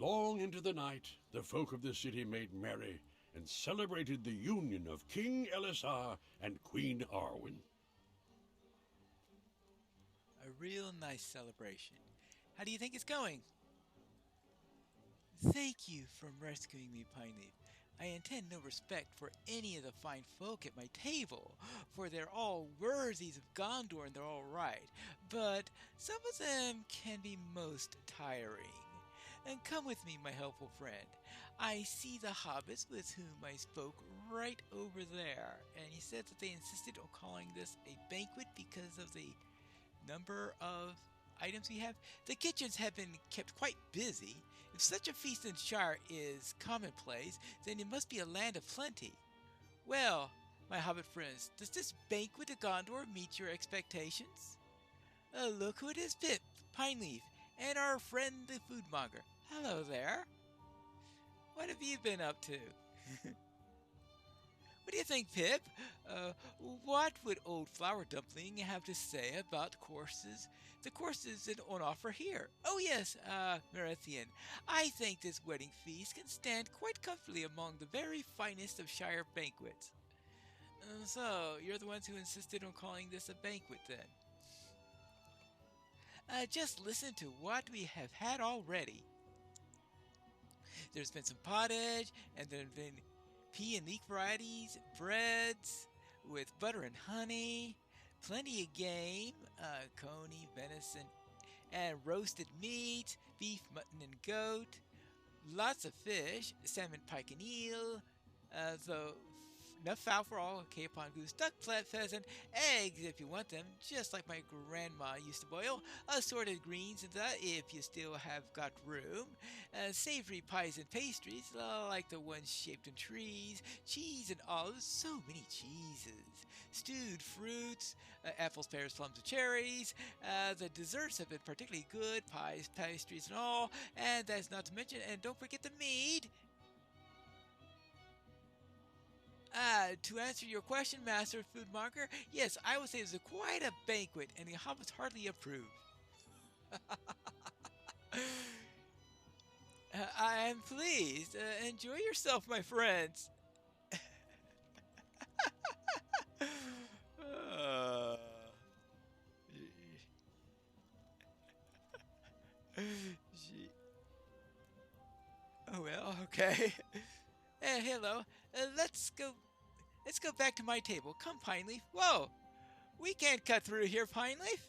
Long into the night, the folk of the city made merry and celebrated the union of King Elisar and Queen Arwen. A real nice celebration. How do you think it's going? Thank you for rescuing me, Pineleaf. I intend no respect for any of the fine folk at my table, for they're all worthies of Gondor and they're all right, but some of them can be most tiring. And come with me, my helpful friend. I see the hobbits with whom I spoke right over there, and he said that they insisted on calling this a banquet because of the number of items we have. The kitchens have been kept quite busy. If such a feast in Shire is commonplace, then it must be a land of plenty. Well, my hobbit friends, does this banquet of Gondor meet your expectations? Look who it is, Pip, Pineleaf, and our friend the foodmonger. Hello there. What have you been up to? What do you think, Pip? What would old Flower Dumpling have to say about the courses on offer here? Oh yes, Merithian, I think this wedding feast can stand quite comfortably among the very finest of Shire banquets. So, you're the ones who insisted on calling this a banquet then? Just listen to what we have had already. There's been some pottage, and there have been pea and leek varieties, breads with butter and honey, plenty of game, coney, venison, and roasted meat, beef, mutton, and goat, lots of fish, salmon, pike, and eel, so enough fowl for all, capon, goose, duck, pheasant, eggs if you want them, just like my grandma used to boil, assorted greens and that if you still have got room, savory pies and pastries like the ones shaped in trees, cheese and olives, so many cheeses, stewed fruits, apples, pears, plums, and cherries. The desserts have been particularly good, pies, pastries, and all, and that's not to mention, and don't forget the mead. To answer your question, Master Foodmonger, yes, I would say it was quite a banquet, and the hobbits hardly approve. I am pleased. Enjoy yourself, my friends. Uh, Gee. Oh well, okay. Hello. Let's go. Let's go back to my table. Come, Pineleaf. Whoa! We can't cut through here, Pineleaf.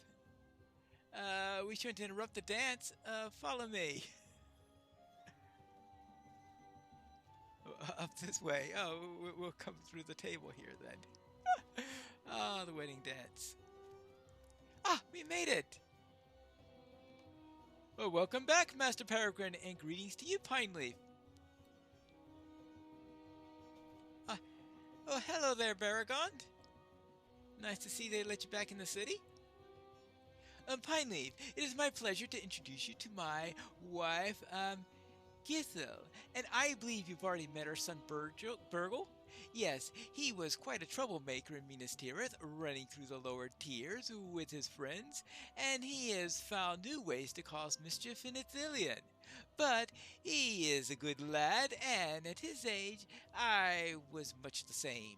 We shouldn't interrupt the dance. Follow me. Up this way. Oh, we'll come through the table here then. Ah, the wedding dance. Ah, we made it. Well, welcome back, Master Peregrine, and greetings to you, Pineleaf. Ah, oh, hello there, Baragond. Nice to see they let you back in the city. Pineleaf, it is my pleasure to introduce you to my wife, Githel, and I believe you've already met her son Burgle. Yes, he was quite a troublemaker in Minas Tirith, running through the lower tiers with his friends, and he has found new ways to cause mischief in Ithilien. But he is a good lad, and at his age, I was much the same.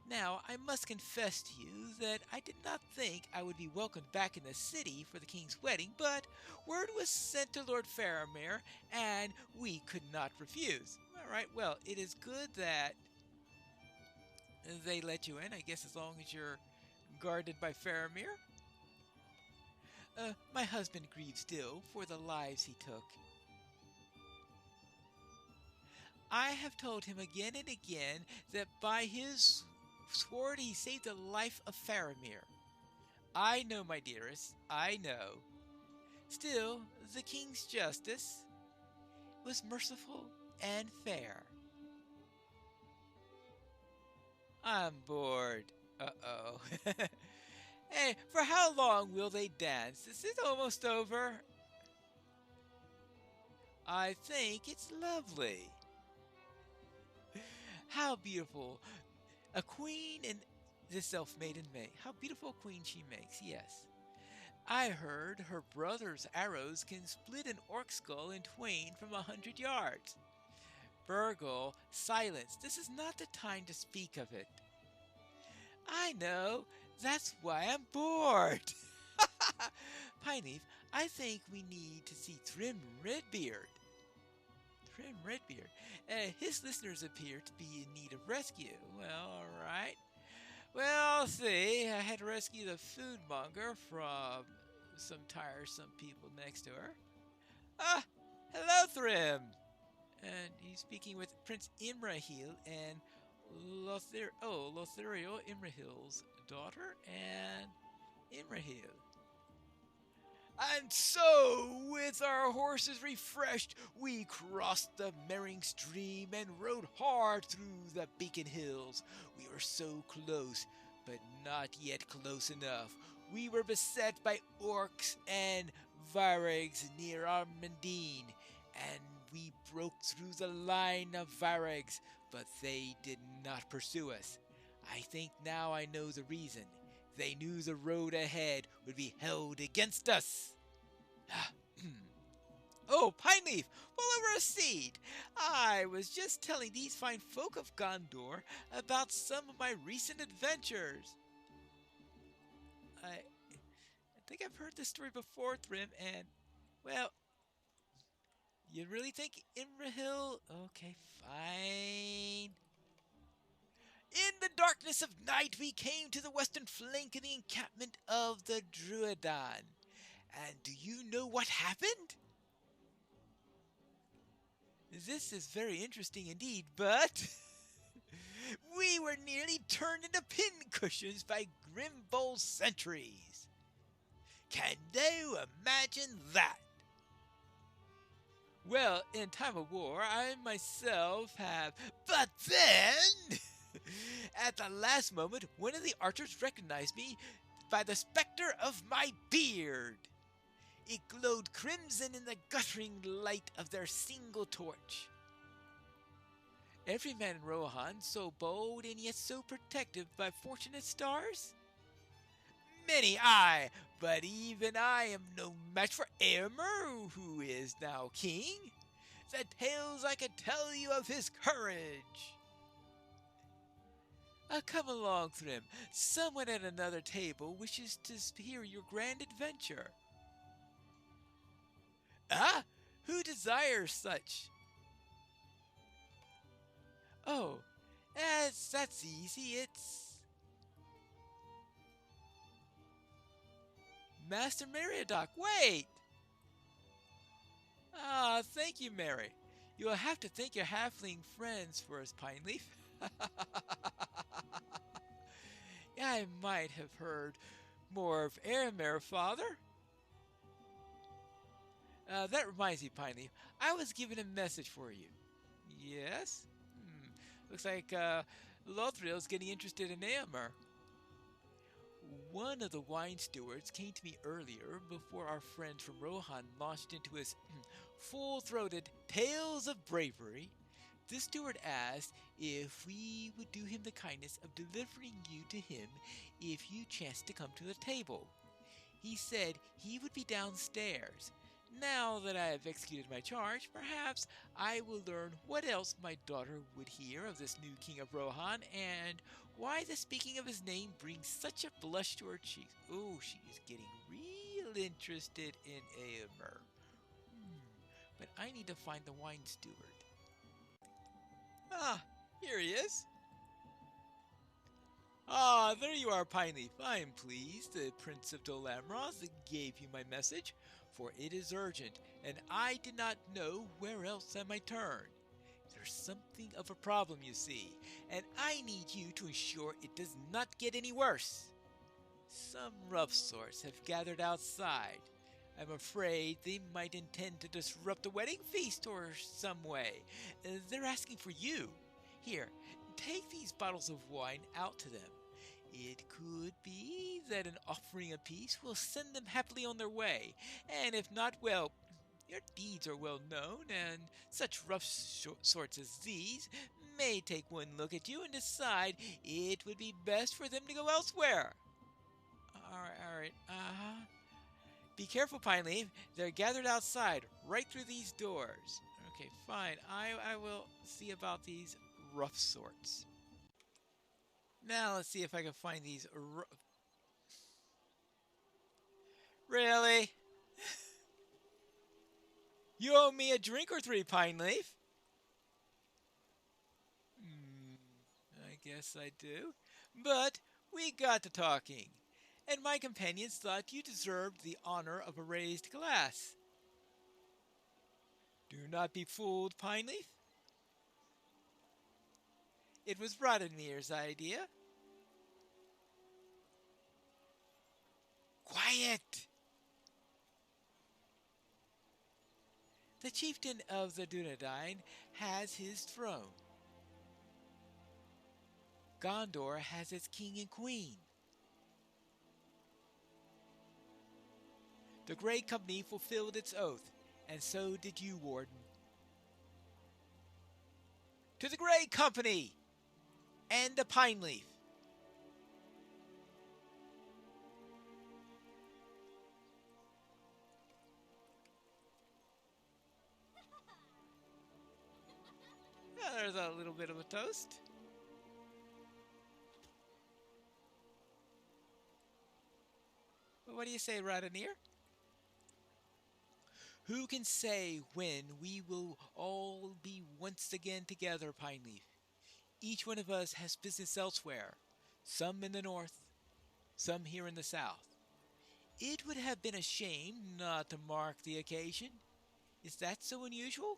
Now, I must confess to you that I did not think I would be welcomed back in the city for the king's wedding, but word was sent to Lord Faramir, and we could not refuse. All right, well, it is good that they let you in, I guess, as long as you're guarded by Faramir. My husband grieves still for the lives he took. I have told him again and again that by his sword he saved the life of Faramir. I know, my dearest, I know. Still, the king's justice was merciful and fair. I'm bored. Uh-oh. Hey, for how long will they dance? Is it almost over? I think it's lovely. How beautiful. A queen and the self-maiden May. How beautiful a queen she makes, yes. I heard her brother's arrows can split an orc skull in twain from 100 yards. Virgil, silence. This is not the time to speak of it. I know. That's why I'm bored. Pineleaf, I think we need to see Trim Redbeard. Trim Redbeard. His listeners appear to be in need of rescue. Well, alright. Well, I'll see. I had to rescue the foodmonger from some tiresome people next to her. Ah, hello, Thrym. And he's speaking with Prince Imrahil and Lothario, Imrahil's daughter, and Imrahil. And so, with our horses refreshed, we crossed the Mering Stream and rode hard through the Beacon Hills. We were so close, but not yet close enough. We were beset by orcs and varegs near Armandine, and we broke through the line of varegs, but they did not pursue us. I think now I know the reason. They knew the road ahead would be held against us. Oh, Pineleaf, pull over a seat. I was just telling these fine folk of Gondor about some of my recent adventures. I think I've heard this story before, Thrym, and, well, you really think Imrahil? Okay, fine. In the darkness of night, we came to the western flank of the encampment of the Druidan. And do you know what happened? This is very interesting indeed, but we were nearly turned into pincushions by Grimbold sentries. Can you imagine that? Well, in time of war, I myself have... But then... At the last moment, one of the archers recognized me by the specter of my beard. It glowed crimson in the guttering light of their single torch. Every man in Rohan so bold and yet so protective by fortunate stars? Many, aye, but even I am no match for Eomer, who is now king. The tales I could tell you of his courage. Come along, Thrym. Someone at another table wishes to hear your grand adventure. Ah, who desires such? Oh, that's easy. It's Master Meriadoc. Wait! Ah, thank you, Mary. You'll have to thank your halfling friends for us, Pineleaf. I might have heard more of Eomer, Father. That reminds me, Pineleaf. I was given a message for you. Yes? Looks like Lothriel's getting interested in Eomer. One of the wine stewards came to me earlier before our friend from Rohan launched into his full-throated Tales of Bravery. The steward asked if we would do him the kindness of delivering you to him if you chanced to come to the table. He said he would be downstairs. Now that I have executed my charge, perhaps I will learn what else my daughter would hear of this new king of Rohan, and why the speaking of his name brings such a blush to her cheeks. Oh, she is getting real interested in Eomer. But I need to find the wine steward. Ah, here he is. Ah, there you are, Pineleaf. I am pleased the Prince of Dol Amroth gave you my message, for it is urgent, and I did not know where else I might turn. There's something of a problem, you see, and I need you to ensure it does not get any worse. Some rough sorts have gathered outside. I'm afraid they might intend to disrupt the wedding feast or some way. They're asking for you. Here, take these bottles of wine out to them. It could be that an offering apiece will send them happily on their way, and if not, well, your deeds are well known, and such rough sorts as these may take one look at you and decide it would be best for them to go elsewhere. All right. Be careful, Pine Leaf. They're gathered outside, right through these doors. Okay, fine. I will see about these rough sorts. Now let's see if I can find these. Really? You owe me a drink or three, Pine Leaf. I guess I do. But we got to talking, and my companions thought you deserved the honor of a raised glass. Do not be fooled, Pine Leaf. It was Rodimir's idea. Quiet! The chieftain of the Dunedain has his throne. Gondor has its king and queen. The Great Company fulfilled its oath, and so did you, Warden. To the Great Company and the Pine Leaf. Well, there's a little bit of a toast. But what do you say, Radonir? Who can say when we will all be once again together, Pine Leaf? Each one of us has business elsewhere, some in the north, some here in the south. It would have been a shame not to mark the occasion. Is that so unusual?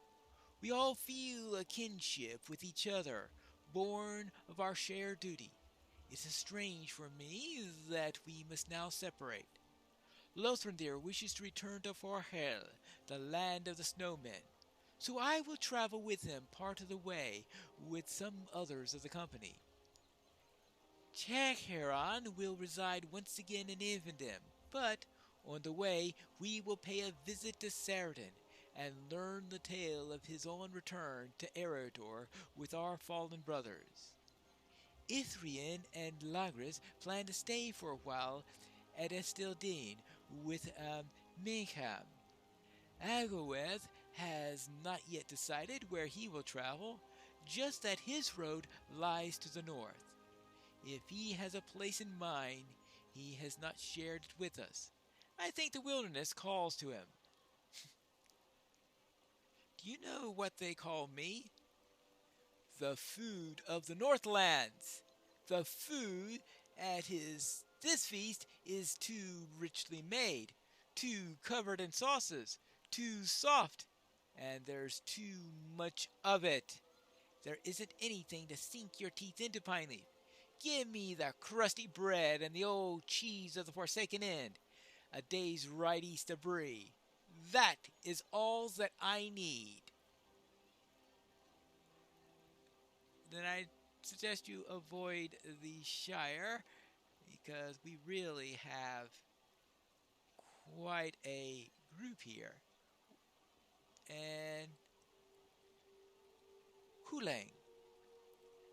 We all feel a kinship with each other, born of our shared duty. It is strange for me that we must now separate. Lothrindir wishes to return to Forhel, the land of the snowmen, so I will travel with him part of the way with some others of the company. Chagheron will reside once again in Ivendim, but on the way we will pay a visit to Saradin and learn the tale of his own return to Eredor with our fallen brothers. Ithrian and Lagris plan to stay for a while at Estildine with Mayhem. Agoeth has not yet decided where he will travel, just that his road lies to the north. If he has a place in mind, he has not shared it with us. I think the wilderness calls to him. Do you know what they call me? The food of the Northlands. The food at this feast is too richly made, too covered in sauces, too soft, and there's too much of it. There isn't anything to sink your teeth into, Pine Leaf. Give me the crusty bread and the old cheese of the Forsaken End, a day's ride east of Bree. That is all that I need. Then I suggest you avoid the Shire, because we really have quite a group here. And Hulang.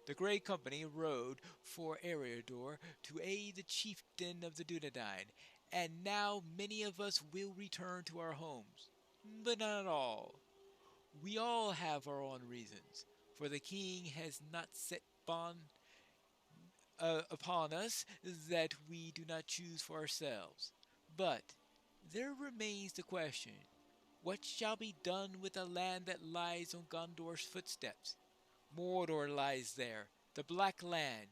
The Great Company rode for Eredor to aid the chieftain of the Dunedain, and now many of us will return to our homes. But not all. We all have our own reasons, for the king has not set bond upon us that we do not choose for ourselves. But there remains the question, what shall be done with the land that lies on Gondor's footsteps? Mordor lies there, the Black Land.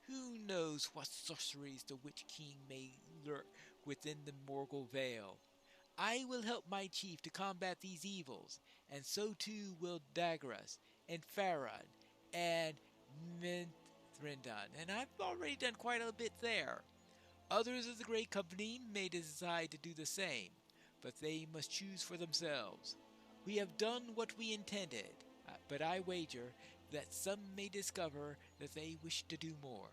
Who knows what sorceries the Witch King may lurk within the Morgul Vale? I will help my chief to combat these evils, and so too will Dagras, and Farad, and Minthrindan, and I've already done quite a bit there. Others of the Great Company may decide to do the same, but they must choose for themselves. We have done what we intended, but I wager that some may discover that they wish to do more.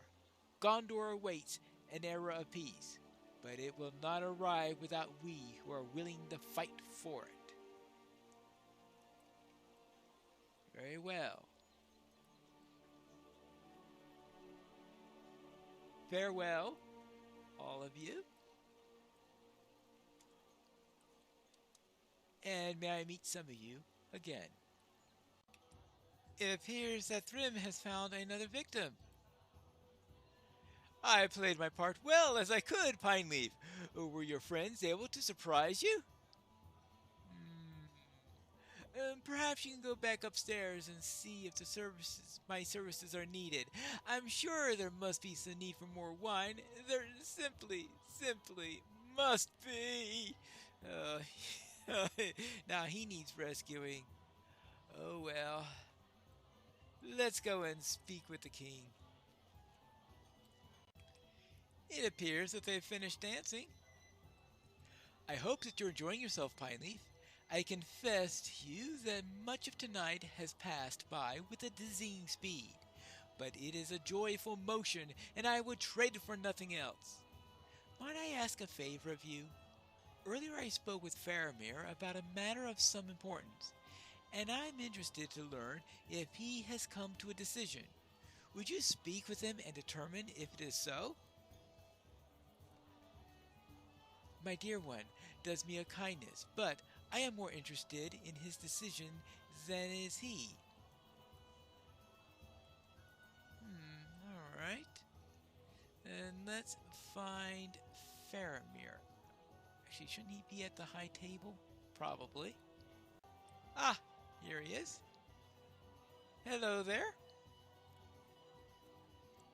Gondor awaits an era of peace, but it will not arrive without we who are willing to fight for it. Very well. Farewell, all of you. and may I meet some of you again. It appears that Thrym has found another victim. I played my part well as I could, Pineleaf. Were your friends able to surprise you? Perhaps you can go back upstairs and see if my services are needed. I'm sure there must be some need for more wine. There simply must be. Now he needs rescuing. Oh well. Let's go and speak with the king. It appears that they've finished dancing. I hope that you're enjoying yourself, Pineleaf. I confess to you that much of tonight has passed by with a dizzying speed, but it is a joyful motion, and I would trade it for nothing else. Might I ask a favor of you? Earlier I spoke with Faramir about a matter of some importance, and I'm interested to learn if he has come to a decision. Would you speak with him and determine if it is so? My dear one does me a kindness, but I am more interested in his decision than is he. Alright. And let's find Faramir. Actually, shouldn't he be at the high table? Probably. Ah, here he is. Hello there.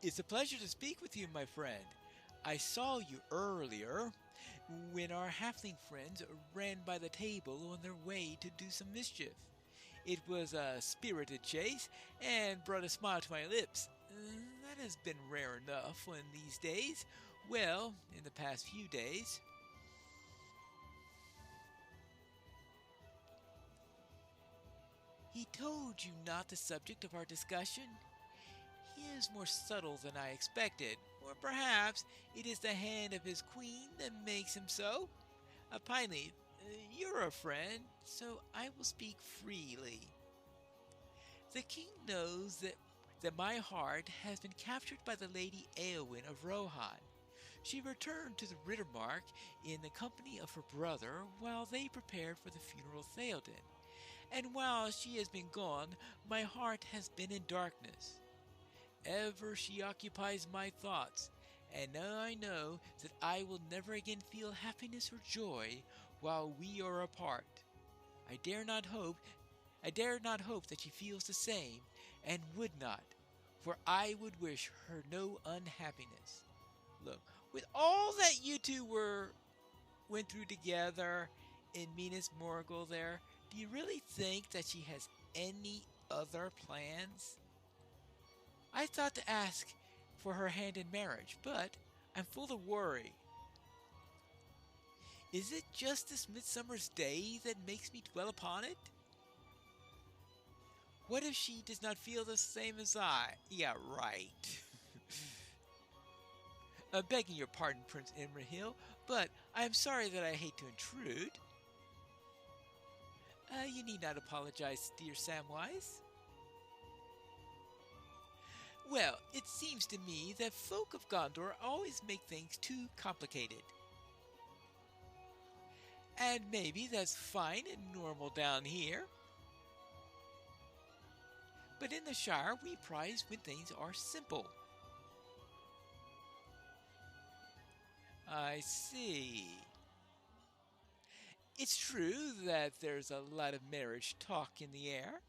It's a pleasure to speak with you, my friend. I saw you earlier when our halfling friends ran by the table on their way to do some mischief. It was a spirited chase and brought a smile to my lips. That has been rare enough in these days. Well, in the past few days. He told you not the subject of our discussion? He is more subtle than I expected, or perhaps it is the hand of his queen that makes him so. Pineleaf, you're a friend, so I will speak freely. The king knows that my heart has been captured by the Lady Eowyn of Rohan. She returned to the Rittermark in the company of her brother while they prepared for the funeral of Theoden. And while she has been gone, my heart has been in darkness. Ever she occupies my thoughts, and now I know that I will never again feel happiness or joy while we are apart. I dare not hope that she feels the same, and would not, for I would wish her no unhappiness. Look, with all that you two went through together in Minas Morgul there, do you really think that she has any other plans? I thought to ask for her hand in marriage, but I'm full of worry. Is it just this midsummer's day that makes me dwell upon it? What if she does not feel the same as I? Yeah, right. Begging your pardon, Prince Imrahil, but I am sorry that I hate to intrude. You need not apologize, dear Samwise. Well, it seems to me that folk of Gondor always make things too complicated. And maybe that's fine and normal down here. But in the Shire, we prize when things are simple. I see. It's true that there's a lot of marriage talk in the air.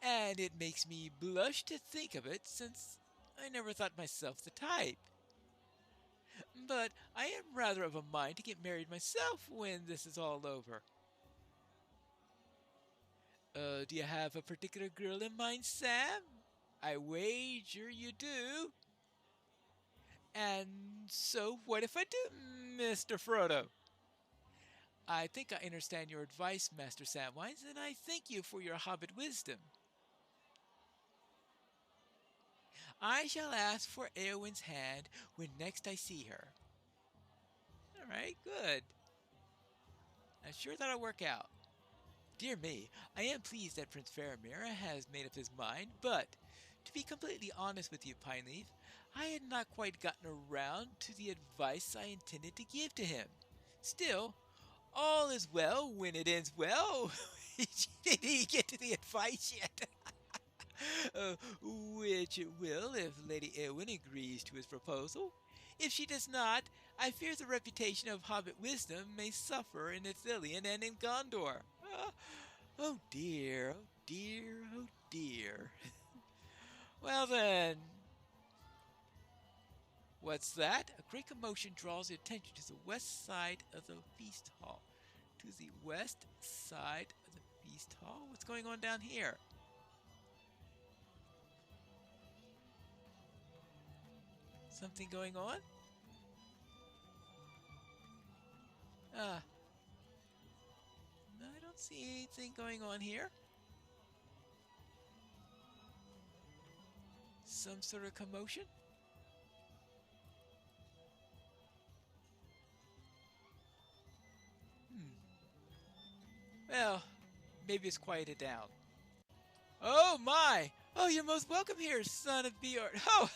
And it makes me blush to think of it, since I never thought myself the type. But I am rather of a mind to get married myself when this is all over. Do you have a particular girl in mind, Sam? I wager you do. And so, what if I do, Mr. Frodo? I think I understand your advice, Master Samwise, and I thank you for your hobbit wisdom. I shall ask for Eowyn's hand when next I see her. All right, good. I'm sure that'll work out. Dear me, I am pleased that Prince Faramir has made up his mind, but to be completely honest with you, Pineleaf, I had not quite gotten around to the advice I intended to give to him. Still, All is well when it ends well. Did he get to the advice yet? Which it will if Lady Eowyn agrees to his proposal. If she does not, I fear the reputation of Hobbit wisdom may suffer in Ithilien and in Gondor. Oh dear, oh dear, oh dear. Well then, what's that? A great commotion draws the attention to the west side of the feast hall. To the west side of the feast hall? What's going on down here? Something going on? No, I don't see anything going on here. Some sort of commotion? Well, maybe it's quieted down. Oh my! Oh, you're most welcome here, son of Bjorn. Oh!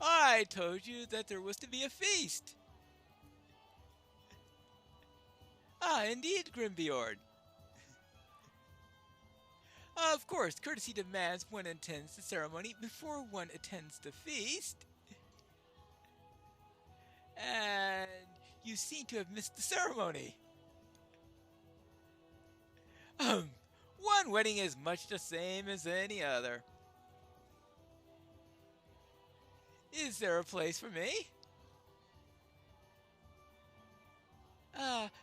I told you that there was to be a feast. Ah, indeed, Grimbjorn. Of course, courtesy demands one attends the ceremony before one attends the feast. And you seem to have missed the ceremony. One wedding is much the same as any other. Is there a place for me?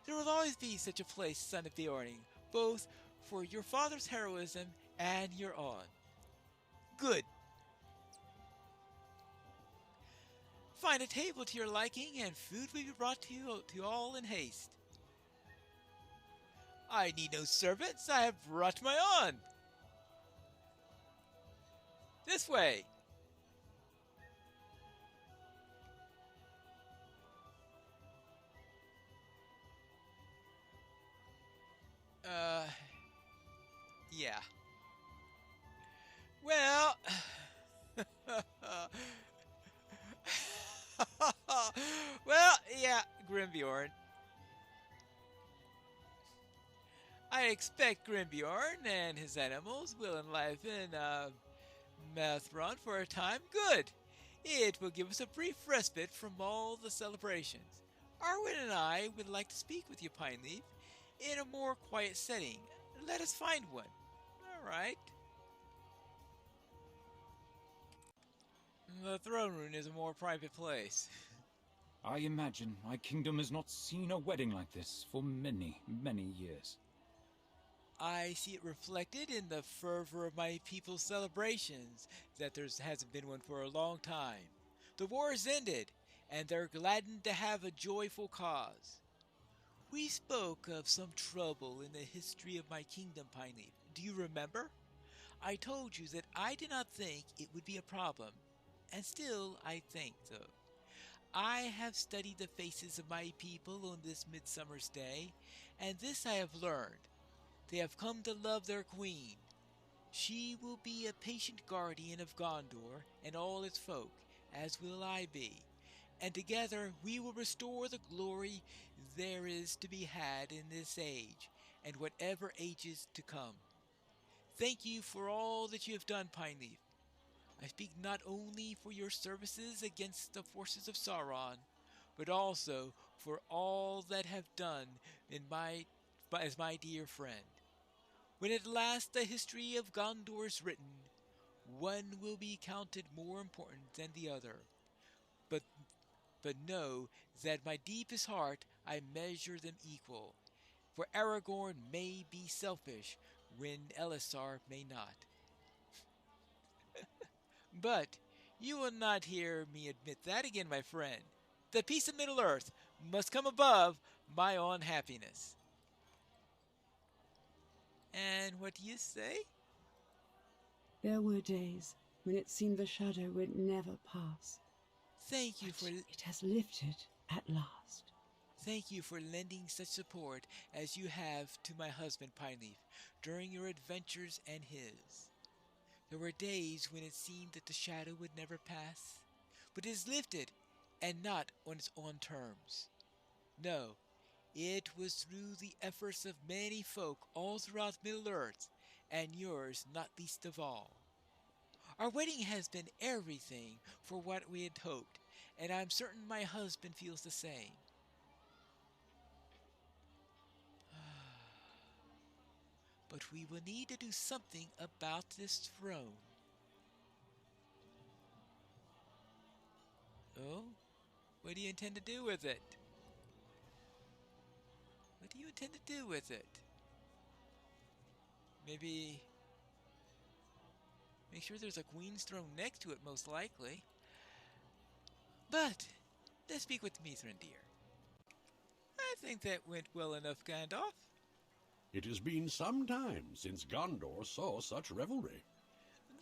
There will always be such a place, son of Bjorn, both for your father's heroism and your own. Good. Find a table to your liking, and food will be brought to you to all in haste. I need no servants, I have brought my own. This way. Yeah. Well, well, yeah, Grimbjorn. I expect Grimbjorn and his animals will enliven Mathron for a time. Good. It will give us a brief respite from all the celebrations. Arwen and I would like to speak with you, Pineleaf, in a more quiet setting. Let us find one. All right. The throne room is a more private place. I imagine my kingdom has not seen a wedding like this for many, many years. I see it reflected in the fervor of my people's celebrations that there hasn't been one for a long time. The war is ended, and they're gladdened to have a joyful cause. We spoke of some trouble in the history of my kingdom, Pineleaf. Do you remember? I told you that I did not think it would be a problem, and still I think so. I have studied the faces of my people on this midsummer's day, and this I have learned. They have come to love their queen. She will be a patient guardian of Gondor and all its folk, as will I be. And together we will restore the glory there is to be had in this age, and whatever ages to come. Thank you for all that you have done, Pineleaf. I speak not only for your services against the forces of Sauron, but also for all that have done as my dear friend. When at last the history of Gondor is written, one will be counted more important than the other. But know that my deepest heart I measure them equal, for Aragorn may be selfish when Elisar may not. But you will not hear me admit that again, my friend. The peace of Middle-earth must come above my own happiness. And what do you say? There were days when it seemed the shadow would never pass. Thank you But for it has lifted at last. Thank you for lending such support as you have to my husband Pineleaf during your adventures and his. There were days when it seemed that the shadow would never pass, but it is lifted, and not on its own terms. No, it was through the efforts of many folk all throughout Middle-earth, and yours not least of all. Our wedding has been everything for what we had hoped, and I'm certain my husband feels the same. But we will need to do something about this throne. Oh? What do you intend to do with it? What do you intend to do with it? Maybe make sure there's a queen's throne next to it, most likely. But let's speak with Mithrin, dear. I think that went well enough, Gandalf. It has been some time since Gondor saw such revelry.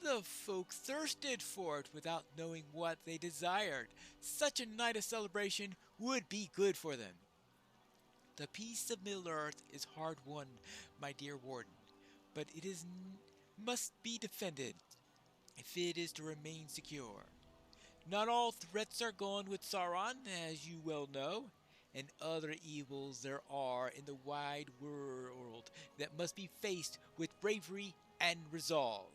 The folk thirsted for it without knowing what they desired. Such a night of celebration would be good for them. The peace of Middle-earth is hard won, my dear warden, but it must be defended if it is to remain secure. Not all threats are gone with Sauron, as you well know, and other evils there are in the wide world that must be faced with bravery and resolve.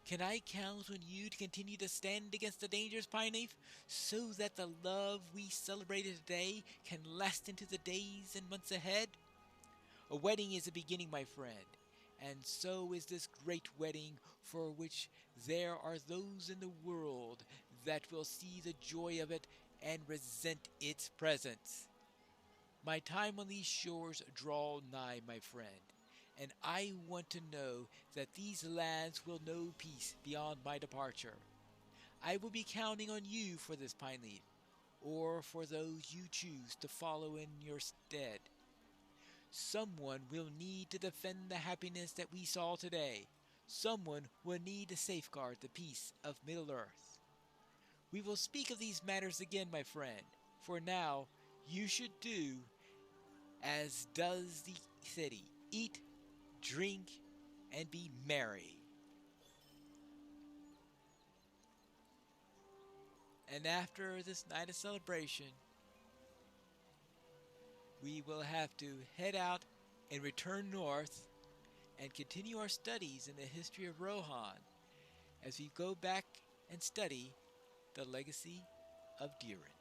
Can I count on you to continue to stand against the dangers, Pineleaf, so that the love we celebrated today can last into the days and months ahead? A wedding is a beginning, my friend, and so is this great wedding for which there are those in the world that will see the joy of it and resent its presence. My time on these shores draw nigh, my friend, and I want to know that these lands will know peace beyond my departure. I will be counting on you for this, Pineleaf, or for those you choose to follow in your stead. Someone will need to defend the happiness that we saw today. Someone will need to safeguard the peace of Middle-earth. We will speak of these matters again, my friend. For now, you should do as does the city. Eat, drink, and be merry. And after this night of celebration, we will have to head out and return north and continue our studies in the history of Rohan as we go back and study the Legacy of Durin.